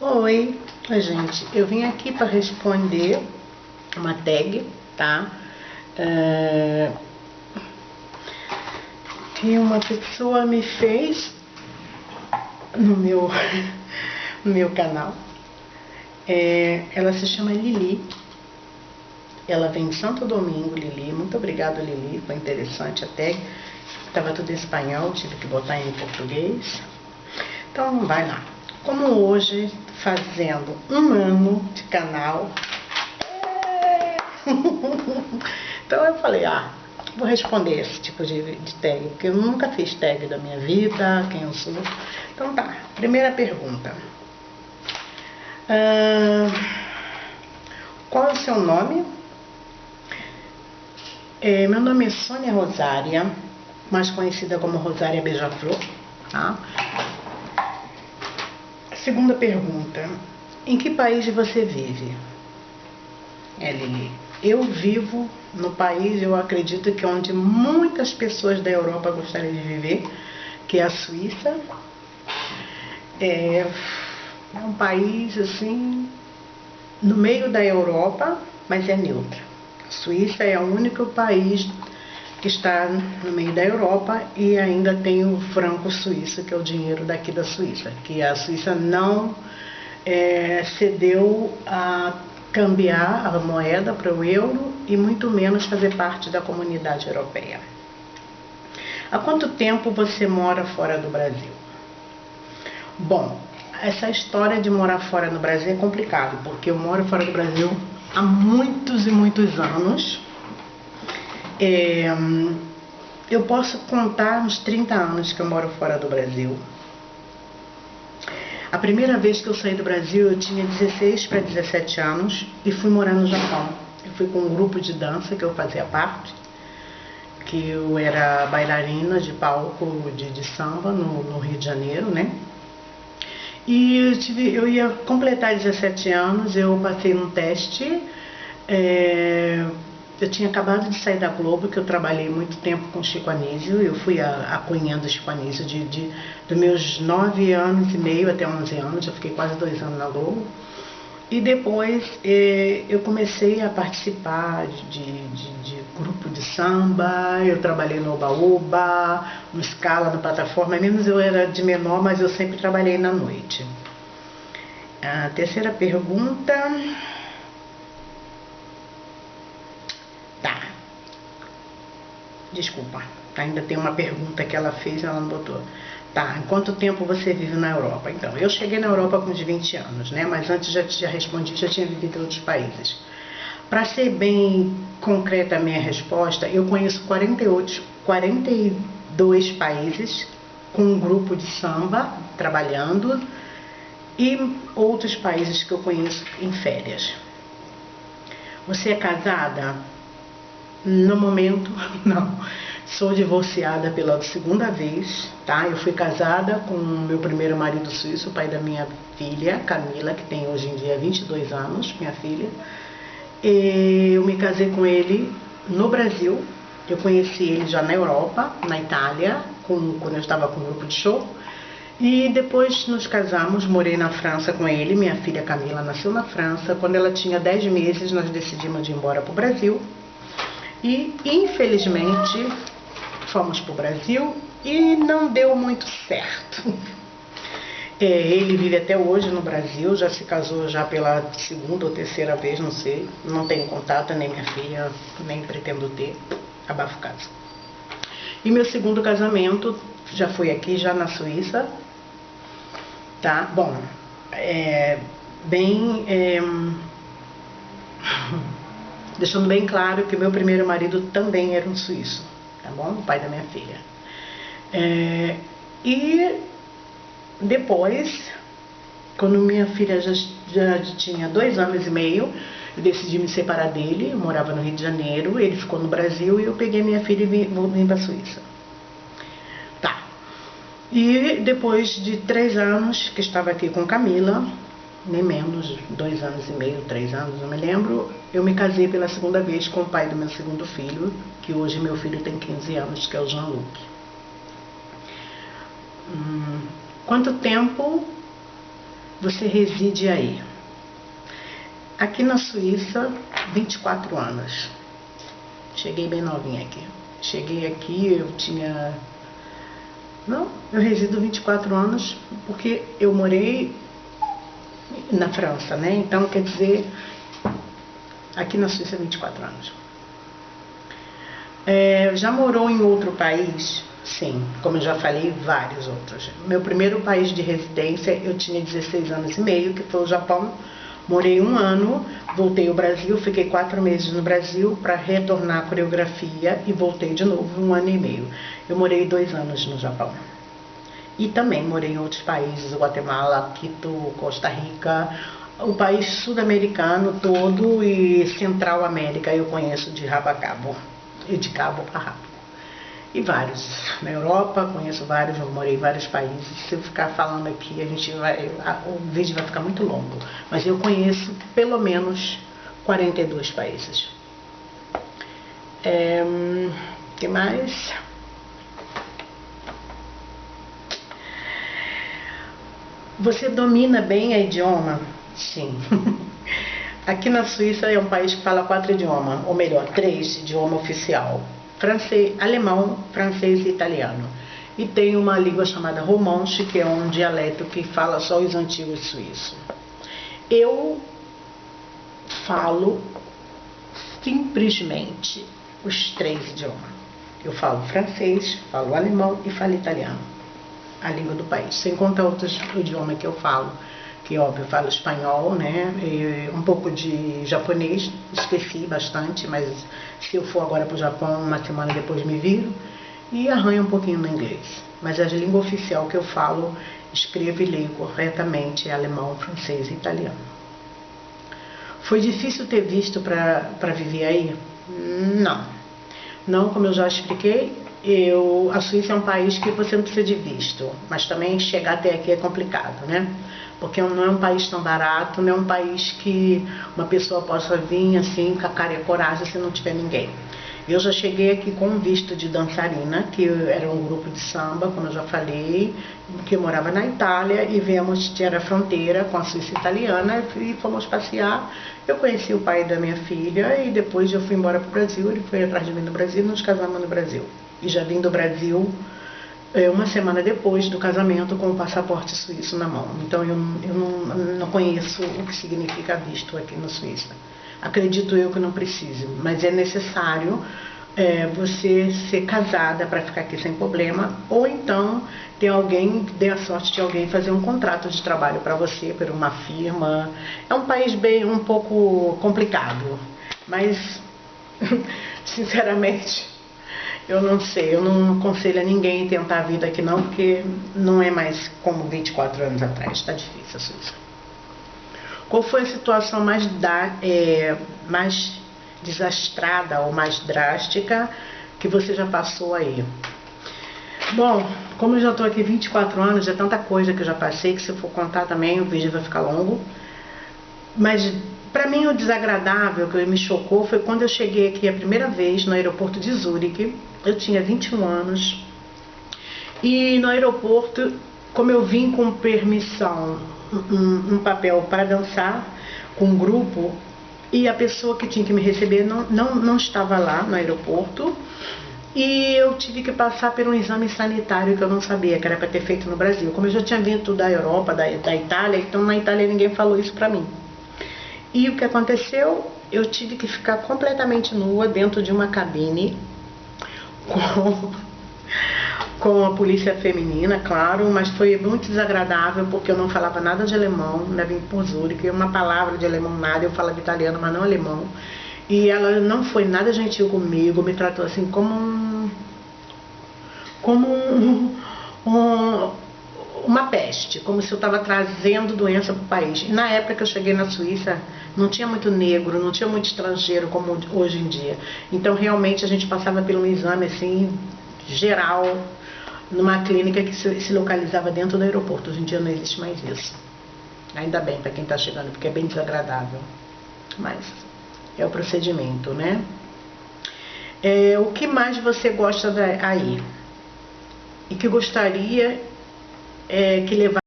Oi, gente, eu vim aqui para responder uma tag, tá? É, que uma pessoa me fez no meu, no meu canal. Ela se chama Lili. Ela vem de Santo Domingo, Lili. Muito obrigada, Lili. Foi interessante a tag. Estava tudo em espanhol, tive que botar em português. Então, vai lá. Como hoje, fazendo um ano de canal, então eu falei, vou responder esse tipo de tag, porque eu nunca fiz tag da minha vida, quem eu sou. Então tá, primeira pergunta. Qual é o seu nome? Meu nome é Sônia Rosária, mais conhecida como Rosária Beija-Flor, tá? Segunda pergunta. Em que país você vive? Lili. Eu vivo no país, eu acredito que onde muitas pessoas da Europa gostariam de viver, que é a Suíça. É um país assim, no meio da Europa, mas é neutro. A Suíça é o único país que está no meio da Europa e ainda tem o franco suíço, que é o dinheiro daqui da Suíça, que a Suíça não cedeu a cambiar a moeda para o euro e muito menos fazer parte da comunidade europeia. Há quanto tempo você mora fora do Brasil? Bom, essa história de morar fora do Brasil é complicado, porque eu moro fora do Brasil há muitos e muitos anos. Eu posso contar uns 30 anos que eu moro fora do Brasil. A primeira vez que eu saí do Brasil eu tinha 16 para 17 anos e fui morar no Japão. Eu fui com um grupo de dança que eu fazia parte, que eu era bailarina de palco de samba no Rio de Janeiro, né? E eu ia completar 17 anos, eu passei num teste. Eu tinha acabado de sair da Globo, que eu trabalhei muito tempo com Chico Anísio. Eu fui a cunhã do Chico Anísio dos meus 9 anos e meio até 11 anos. Eu fiquei quase 2 anos na Globo. E depois eu comecei a participar de grupo de samba. Eu trabalhei no Oba-Oba, no Scala, no Plataforma. Menos eu era de menor, mas eu sempre trabalhei na noite. A terceira pergunta... Desculpa, ainda tem uma pergunta que ela fez e ela não botou. Tá, em quanto tempo você vive na Europa? Então, eu cheguei na Europa com uns 20 anos, né? Mas antes já respondi, já tinha vivido em outros países. Para ser bem concreta a minha resposta, eu conheço 42 países com um grupo de samba trabalhando e outros países que eu conheço em férias. Você é casada? No momento, não. Sou divorciada pela segunda vez, tá? Eu fui casada com meu primeiro marido suíço, o pai da minha filha, Camila, que tem hoje em dia 22 anos, minha filha. Eu me casei com ele no Brasil. Eu conheci ele já na Europa, na Itália, quando eu estava com um grupo de show. E depois nos casamos, morei na França com ele. Minha filha Camila nasceu na França. Quando ela tinha 10 meses, nós decidimos ir embora para o Brasil. E, infelizmente, fomos para o Brasil e não deu muito certo. Ele vive até hoje no Brasil, já se casou já pela segunda ou terceira vez, não sei. Não tenho contato, nem minha filha, nem pretendo ter. Abafo caso. E meu segundo casamento já foi aqui, já na Suíça. Tá? Bom, deixando bem claro que o meu primeiro marido também era um suíço, tá bom? O pai da minha filha. E depois, quando minha filha já tinha 2 anos e meio, eu decidi me separar dele. Eu morava no Rio de Janeiro, ele ficou no Brasil e eu peguei minha filha e vim para a Suíça. Tá. E depois de 3 anos que estava aqui com Camila, nem menos, 2 anos e meio, 3 anos, não me lembro, eu me casei pela segunda vez com o pai do meu segundo filho, que hoje meu filho tem 15 anos, que é o Jean-Luc. Quanto tempo você reside aí? Aqui na Suíça, 24 anos. Cheguei bem novinha aqui. Cheguei aqui, eu tinha... Não, eu resido 24 anos porque eu morei na França, né? Então, quer dizer, aqui na Suíça, 24 anos. Já morou em outro país? Sim, como eu já falei, vários outros. Meu primeiro país de residência, eu tinha 16 anos e meio, que foi o Japão. Morei 1 ano, voltei ao Brasil, fiquei 4 meses no Brasil para retornar à coreografia e voltei de novo 1 ano e meio. Eu morei 2 anos no Japão. E também morei em outros países, Guatemala, Quito, Costa Rica, o país sul-americano todo e Central América eu conheço de rabo a cabo, e de cabo a rabo. E vários. Na Europa, conheço vários, eu morei em vários países. Se eu ficar falando aqui, o vídeo vai ficar muito longo. Mas eu conheço pelo menos 42 países. Que mais? Você domina bem a idioma? Sim. Aqui na Suíça é um país que fala 4 idiomas, ou melhor, 3 idiomas oficial. Francês, alemão, francês e italiano. E tem uma língua chamada romanche, que é um dialeto que fala só os antigos suíços. Eu falo simplesmente os 3 idiomas. Eu falo francês, falo alemão e falo italiano. A língua do país. Sem contar outros idiomas que eu falo. Que óbvio, eu falo espanhol, né, e um pouco de japonês, esqueci bastante, mas se eu for agora para o Japão, 1 semana depois me viro, e arranho um pouquinho no inglês. Mas a língua oficial que eu falo, escrevo e leio corretamente é alemão, francês e italiano. Foi difícil ter visto para viver aí? Não. Não, como eu já expliquei, a Suíça é um país que você não precisa de visto, mas também chegar até aqui é complicado, né? Porque não é um país tão barato, não é um país que uma pessoa possa vir assim com a cara e a coragem se não tiver ninguém. Eu já cheguei aqui com um visto de dançarina, que era um grupo de samba, como eu já falei, que morava na Itália, e viemos ter a fronteira com a Suíça italiana e fomos passear. Eu conheci o pai da minha filha e depois eu fui embora para o Brasil, ele foi atrás de mim no Brasil e nos casamos no Brasil. E já vim do Brasil 1 semana depois do casamento com o passaporte suíço na mão. Então eu não conheço o que significa visto aqui na Suíça. Acredito eu que não precise, mas é necessário você ser casada para ficar aqui sem problema, ou então ter alguém, dê a sorte de alguém fazer um contrato de trabalho para você, por uma firma. É um país um pouco complicado, mas sinceramente eu não sei, eu não aconselho a ninguém tentar a vida aqui não, porque não é mais como 24 anos atrás, está difícil a Suíça. Qual foi a situação mais desastrada ou mais drástica que você já passou aí? Bom, como eu já estou aqui 24 anos, é tanta coisa que eu já passei que se eu for contar também o vídeo vai ficar longo. Mas para mim o desagradável que me chocou foi quando eu cheguei aqui a primeira vez no aeroporto de Zurique. Eu tinha 21 anos e no aeroporto, como eu vim com permissão, um papel para dançar com um grupo, e a pessoa que tinha que me receber não estava lá no aeroporto, e eu tive que passar por um exame sanitário que eu não sabia, que era para ter feito no Brasil. Como eu já tinha vindo da Europa, da Itália, então na Itália ninguém falou isso para mim. E o que aconteceu? Eu tive que ficar completamente nua dentro de uma cabine com a polícia feminina, claro, mas foi muito desagradável porque eu não falava nada de alemão, né, vim por Zurique, uma palavra de alemão nada, eu falava italiano, mas não alemão. E ela não foi nada gentil comigo, me tratou assim como uma peste, como se eu estava trazendo doença para o país. E na época que eu cheguei na Suíça, não tinha muito negro, não tinha muito estrangeiro como hoje em dia. Então realmente a gente passava por um exame assim, geral, numa clínica que se localizava dentro do aeroporto. Hoje em dia não existe mais isso. Ainda bem para quem está chegando, porque é bem desagradável. Mas é o procedimento, né? O que mais você gosta aí? E que gostaria que levasse